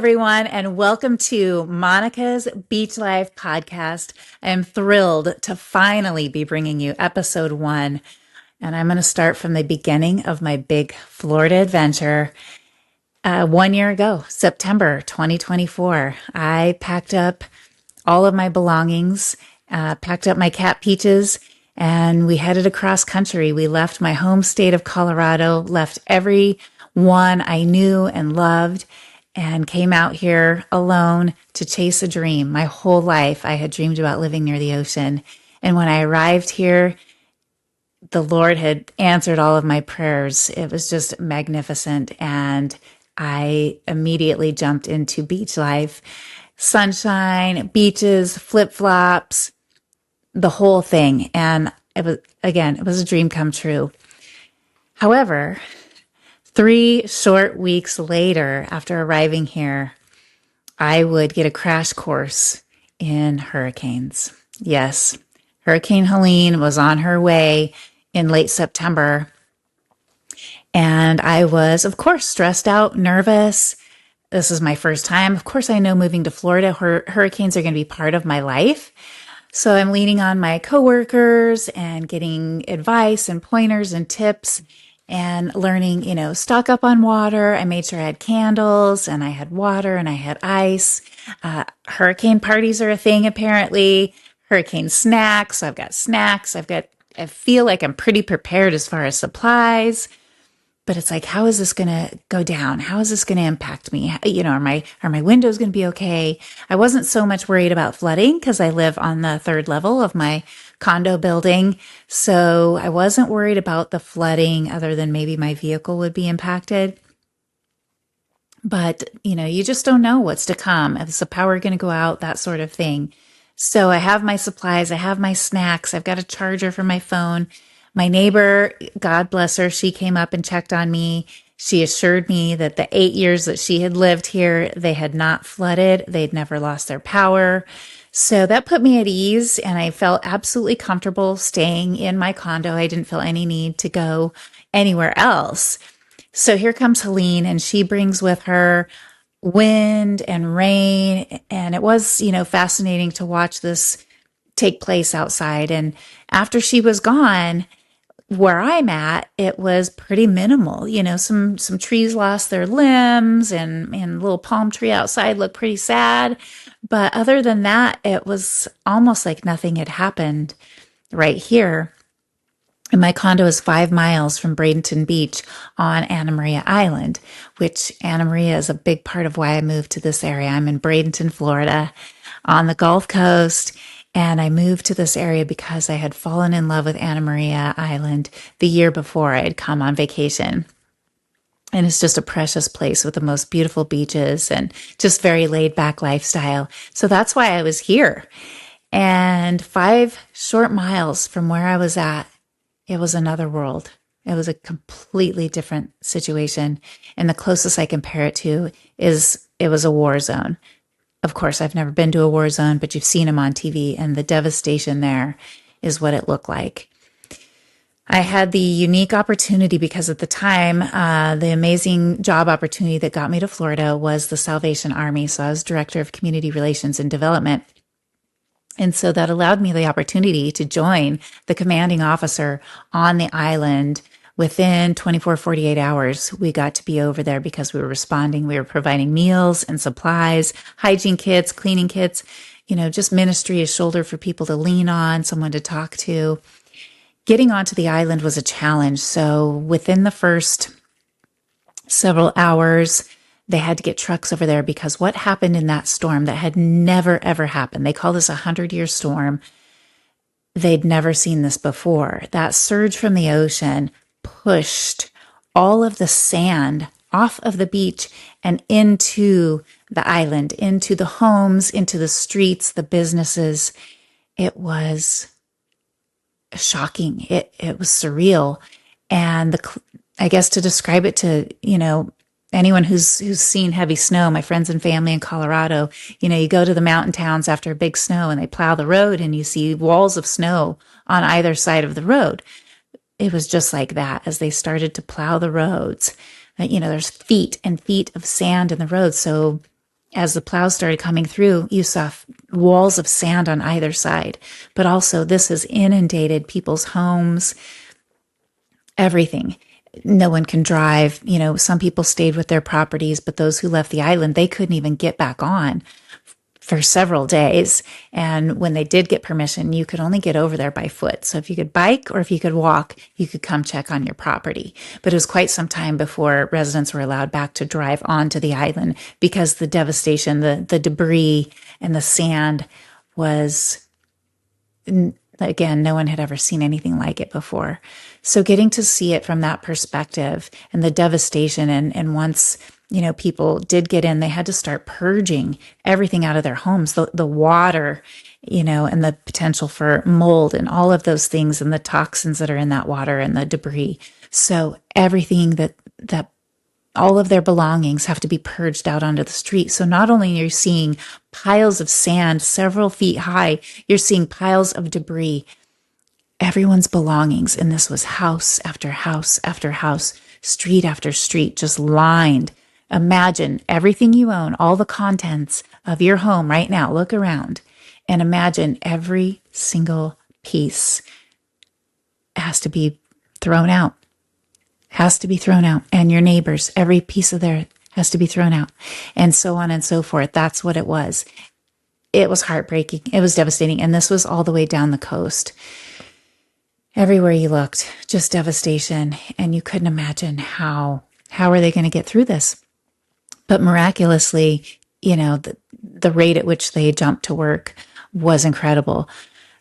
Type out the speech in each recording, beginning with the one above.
everyone, and welcome to Monica's Beach Life podcast. I am thrilled to finally be bringing you episode 1, and I'm going to start from the beginning of my big Florida adventure. 1 year ago, September 2024, I packed up all of my belongings, packed up my cat Peaches, and we headed across country. We left my home state of Colorado, left everyone I knew and loved, and came out here alone to chase a dream. My whole life, I had dreamed about living near the ocean. And when I arrived here, the Lord had answered all of my prayers. It was just magnificent. And I immediately jumped into beach life, sunshine, beaches, flip-flops, the whole thing. And it was a dream come true. However, 3 short weeks later, after arriving here, I would get a crash course in hurricanes. Yes, Hurricane Helene was on her way in late September. And I was, of course, stressed out, nervous. This is my first time. Of course, I know moving to Florida, hurricanes are going to be part of my life. So I'm leaning on my coworkers and getting advice and pointers and tips and learning, stock up on water. I made sure I had candles and I had water and I had ice. Hurricane parties are a thing, apparently. Hurricane snacks. So I've got snacks. I feel like I'm pretty prepared as far as supplies. But it's like, how is this going to go down? How is this going to impact me? Are my windows going to be okay? I wasn't so much worried about flooding because I live on the 3rd level of my condo building. So I wasn't worried about the flooding other than maybe my vehicle would be impacted. But, you just don't know what's to come. Is the power going to go out? That sort of thing. So I have my supplies. I have my snacks. I've got a charger for my phone. My neighbor, God bless her, she came up and checked on me. She assured me that the 8 years that she had lived here, they had not flooded. They'd never lost their power. So that put me at ease, and I felt absolutely comfortable staying in my condo. I didn't feel any need to go anywhere else. So here comes Helene, and she brings with her wind and rain, and it was, fascinating to watch this take place outside. And after she was gone, where I'm at, it was pretty minimal. Some trees lost their limbs and a little palm tree outside looked pretty sad. But other than that, it was almost like nothing had happened right here. And my condo is 5 miles from Bradenton Beach on Anna Maria Island, which Anna Maria is a big part of why I moved to this area. I'm in Bradenton, Florida, on the Gulf Coast. And I moved to this area because I had fallen in love with Anna Maria Island the year before I had come on vacation. And it's just a precious place with the most beautiful beaches and just very laid back lifestyle. So that's why I was here. And 5 short miles from where I was at, it was another world. It was a completely different situation. And the closest I compare it to is it was a war zone. Of course, I've never been to a war zone, but you've seen them on TV, and the devastation there is what it looked like. I had the unique opportunity because at the time, the amazing job opportunity that got me to Florida was the Salvation Army. So I was Director of Community Relations and Development. And so that allowed me the opportunity to join the commanding officer on the island. Within 48 hours, we got to be over there because we were responding. We were providing meals and supplies, hygiene kits, cleaning kits, just ministry, a shoulder for people to lean on, someone to talk to. Getting onto the island was a challenge. So within the first several hours, they had to get trucks over there because what happened in that storm that had never, ever happened, they call this a 100-year storm. They'd never seen this before. That surge from the ocean pushed all of the sand off of the beach and into the island, into the homes, into the streets, the businesses. It was shocking. It was surreal. And I guess to describe it to, anyone who's seen heavy snow, my friends and family in Colorado, you go to the mountain towns after a big snow and they plow the road and you see walls of snow on either side of the road. It was just like that as they started to plow the roads. There's feet and feet of sand in the road. So as the plows started coming through, you saw walls of sand on either side. But also, this has inundated people's homes, everything. No one can drive. Some people stayed with their properties, but those who left the island, they couldn't even get back on for several days. And when they did get permission, you could only get over there by foot. So if you could bike or if you could walk, you could come check on your property. But it was quite some time before residents were allowed back to drive onto the island because the devastation, the debris and the sand was, again, no one had ever seen anything like it before. So getting to see it from that perspective and the devastation, and once people did get in, they had to start purging everything out of their homes, the water, and the potential for mold and all of those things and the toxins that are in that water and the debris. So everything that all of their belongings have to be purged out onto the street. So not only are you seeing piles of sand several feet high, you're seeing piles of debris, everyone's belongings. And this was house after house after house, street after street, just lined. Imagine everything you own, all the contents of your home right now. Look around and imagine every single piece has to be thrown out. Has to be thrown out. And your neighbors, every piece of there has to be thrown out. And so on and so forth. That's what it was. It was heartbreaking. It was devastating. And this was all the way down the coast. Everywhere you looked, just devastation. And you couldn't imagine how are they going to get through this? But miraculously, the rate at which they jumped to work was incredible.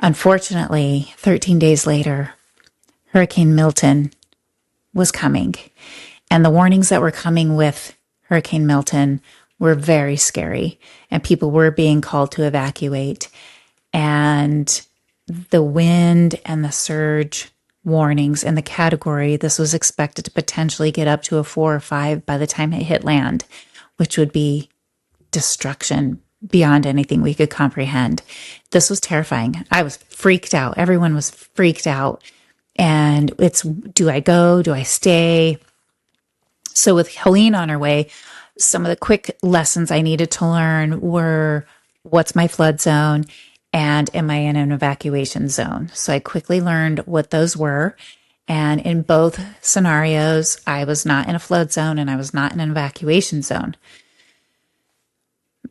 Unfortunately, 13 days later, Hurricane Milton was coming. And the warnings that were coming with Hurricane Milton were very scary. And people were being called to evacuate. And the wind and the surge warnings and the category, this was expected to potentially get up to a 4 or 5 by the time it hit land, which would be destruction beyond anything we could comprehend. This was terrifying. I was freaked out. Everyone was freaked out. And it's, do I go? Do I stay? So with Helene on her way, some of the quick lessons I needed to learn were, what's my flood zone? And am I in an evacuation zone? So I quickly learned what those were. And in both scenarios, I was not in a flood zone and I was not in an evacuation zone.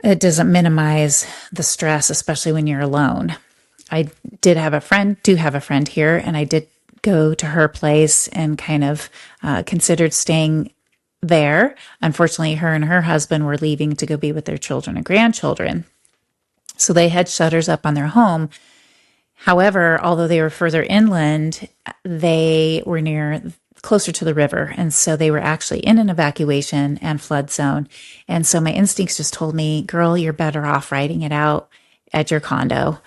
It doesn't minimize the stress, especially when you're alone. I do have a friend here, and I did go to her place and kind of considered staying there. Unfortunately, her and her husband were leaving to go be with their children and grandchildren. So they had shutters up on their home. However, although they were further inland, they were closer to the river. And so they were actually in an evacuation and flood zone. And so my instincts just told me, girl, you're better off writing it out at your condo.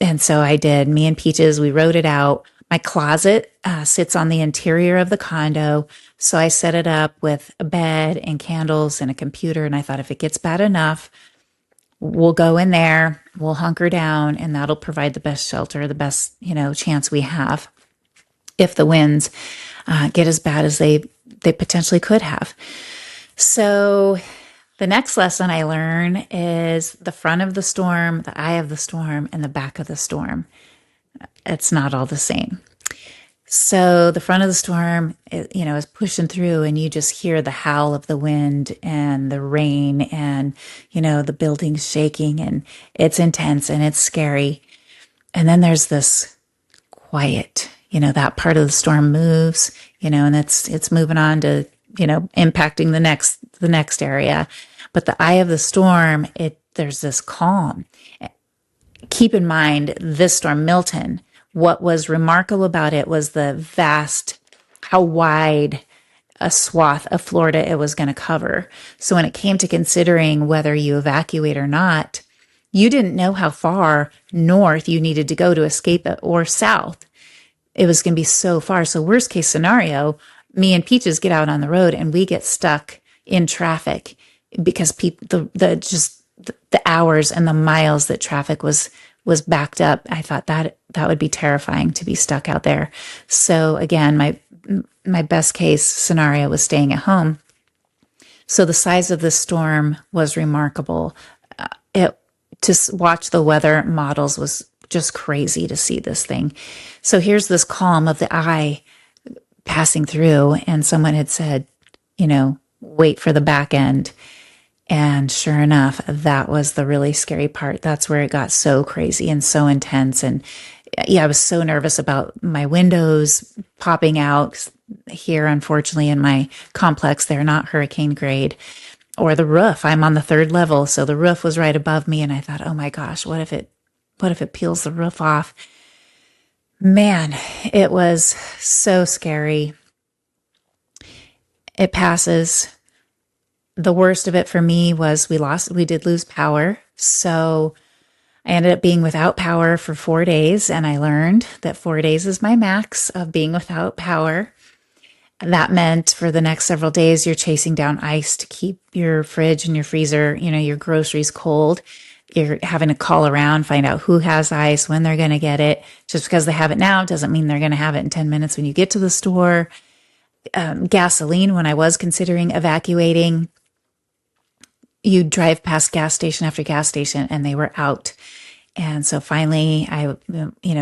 And so I did. Me and Peaches, we wrote it out. My closet sits on the interior of the condo. So I set it up with a bed and candles and a computer. And I thought, if it gets bad enough, we'll go in there, we'll hunker down, and that'll provide the best shelter, the best, chance we have if the winds get as bad as they potentially could have. So the next lesson I learn is the front of the storm, the eye of the storm, and the back of the storm. It's not all the same. So the front of the storm, is pushing through, and you just hear the howl of the wind and the rain and, the buildings shaking, and it's intense and it's scary. And then there's this quiet, that part of the storm moves, and it's moving on to, impacting the next area. But the eye of the storm, there's this calm. Keep in mind, this storm, Milton, what was remarkable about it was how wide a swath of Florida it was going to cover. So when it came to considering whether you evacuate or not, you didn't know how far north you needed to go to escape it or south. It was going to be so far. So worst case scenario, me and Peaches get out on the road and we get stuck in traffic because the hours and the miles that traffic was backed up. I thought that would be terrifying to be stuck out there. So again, my best case scenario was staying at home. So the size of the storm was remarkable. It watch the weather models was just crazy to see this thing. So here's this calm of the eye passing through, and someone had said, wait for the back end. And sure enough, that was the really scary part. That's where it got so crazy and so intense. And yeah, I was so nervous about my windows popping out here. Unfortunately, in my complex, they're not hurricane grade, or the roof. I'm on the third level. So the roof was right above me. And I thought, oh my gosh, what if it peels the roof off? Man, it was so scary. It passes. The worst of it for me was we did lose power. So I ended up being without power for 4 days. And I learned that 4 days is my max of being without power. That meant for the next several days, you're chasing down ice to keep your fridge and your freezer, your groceries cold. You're having to call around, find out who has ice, when they're going to get it. Just because they have it now doesn't mean they're going to have it in 10 minutes when you get to the store. Gasoline, when I was considering evacuating, you drive past gas station after gas station and they were out. And so finally, I,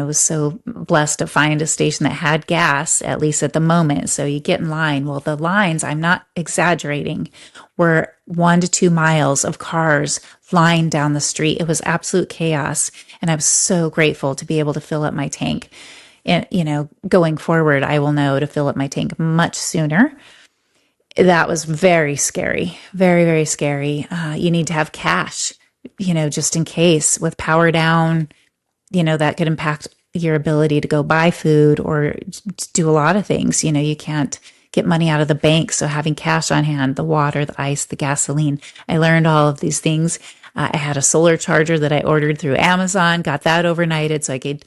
was so blessed to find a station that had gas, at least at the moment. So you get in line. Well, the lines, I'm not exaggerating, were 1 to 2 miles of cars lined down the street. It was absolute chaos. And I was so grateful to be able to fill up my tank. And, going forward, I will know to fill up my tank much sooner. That was very scary, very, very scary. You need to have cash, just in case with power down, that could impact your ability to go buy food or do a lot of things. You can't get money out of the bank. So having cash on hand, the water, the ice, the gasoline, I learned all of these things. I had a solar charger that I ordered through Amazon, got that overnighted so I could,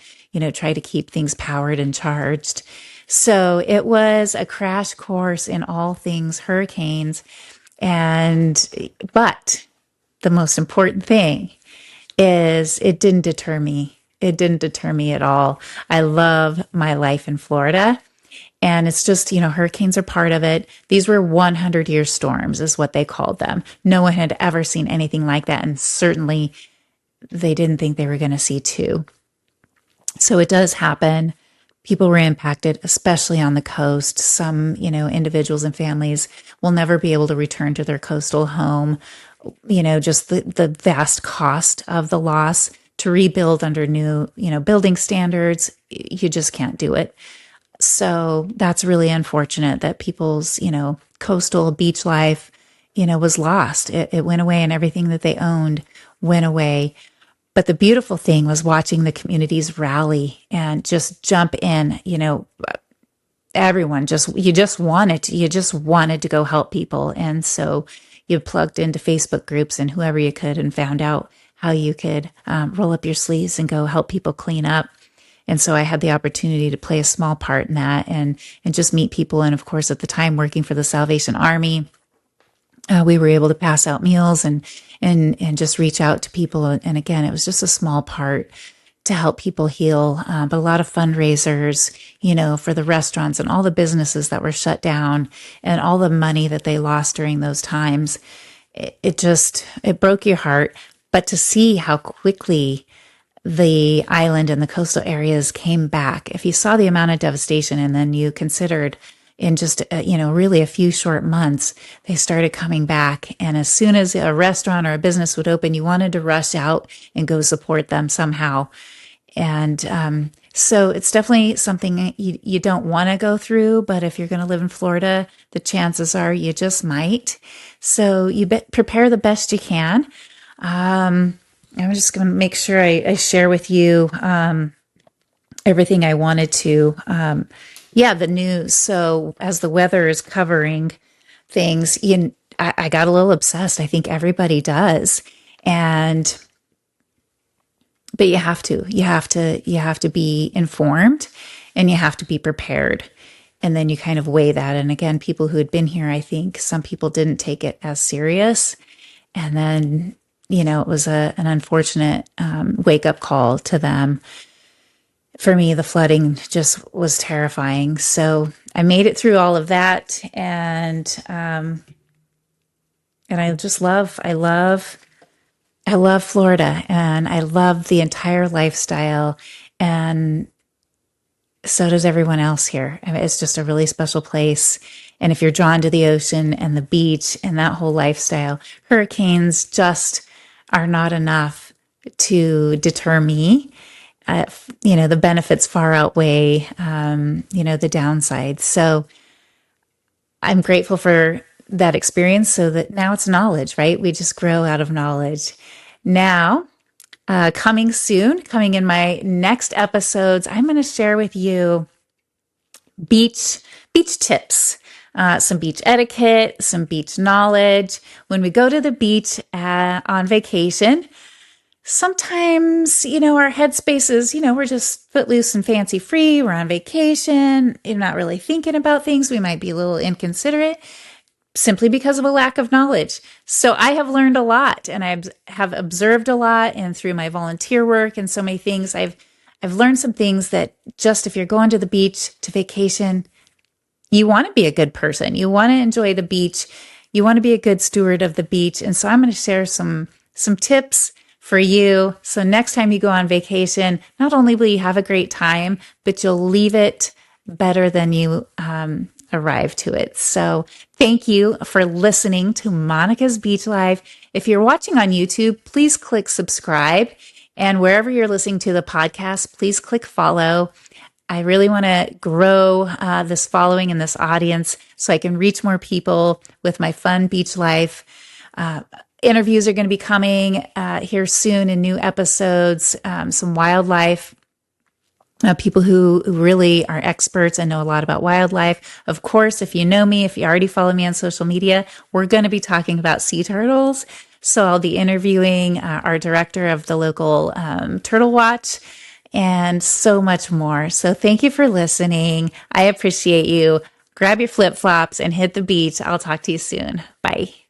try to keep things powered and charged. So it was a crash course in all things hurricanes. But the most important thing is it didn't deter me. It didn't deter me at all. I love my life in Florida. And it's just, hurricanes are part of it. These were 100-year storms is what they called them. No one had ever seen anything like that. And certainly they didn't think they were going to see two. So it does happen. People were impacted, especially on the coast. Some, individuals and families will never be able to return to their coastal home. Just the vast cost of the loss to rebuild under new, building standards. You just can't do it. So that's really unfortunate that people's, coastal beach life, was lost. It went away and everything that they owned went away. But the beautiful thing was watching the communities rally and just jump in, everyone you just wanted to go help people. And so you plugged into Facebook groups and whoever you could and found out how you could roll up your sleeves and go help people clean up. And so I had the opportunity to play a small part in that and just meet people. And of course, at the time working for the Salvation Army, we were able to pass out meals and just reach out to people. And again, it was just a small part to help people heal, but a lot of fundraisers, for the restaurants and all the businesses that were shut down and all the money that they lost during those times. It broke your heart. But to see how quickly the island and the coastal areas came back, if you saw the amount of devastation and then you considered in just, really a few short months, they started coming back. And as soon as a restaurant or a business would open, you wanted to rush out and go support them somehow. And so it's definitely something you don't want to go through. But if you're going to live in Florida, the chances are you just might. So you prepare the best you can. I'm just going to make sure I share with you everything I wanted to. The news. So as the weather is covering things, I got a little obsessed. I think everybody does. But you have to be informed and you have to be prepared. And then you kind of weigh that. And again, people who had been here, I think some people didn't take it as serious. And then, it was an unfortunate wake up call to them. For me, the flooding just was terrifying. So I made it through all of that. And And I love Florida, and I love the entire lifestyle. And so does everyone else here. I mean, it's just a really special place. And if you're drawn to the ocean and the beach and that whole lifestyle, hurricanes just are not enough to deter me. The benefits far outweigh, the downsides. So I'm grateful for that experience, so that now it's knowledge, right? We just grow out of knowledge. Now, coming soon, coming in my next episodes, I'm going to share with you beach tips, some beach etiquette, some beach knowledge. When we go to the beach on vacation, sometimes, our headspace is, we're just footloose and fancy free. We're on vacation. You're not really thinking about things. We might be a little inconsiderate simply because of a lack of knowledge. So I have learned a lot, and I have observed a lot, and through my volunteer work and so many things, I've learned some things that just if you're going to the beach to vacation, you want to be a good person. You want to enjoy the beach. You want to be a good steward of the beach. And so I'm going to share some tips for you. So next time you go on vacation, not only will you have a great time, but you'll leave it better than you arrive to it. So thank you for listening to Monica's Beach Life. If you're watching on YouTube, please click subscribe. And wherever you're listening to the podcast, please click follow. I really want to grow this following and this audience so I can reach more people with my fun beach life. Interviews are going to be coming here soon in new episodes, some wildlife. People who really are experts and know a lot about wildlife. Of course, if you know me, if you already follow me on social media, we're going to be talking about sea turtles. So I'll be interviewing our director of the local Turtle Watch and so much more. So thank you for listening. I appreciate you. Grab your flip-flops and hit the beach. I'll talk to you soon. Bye.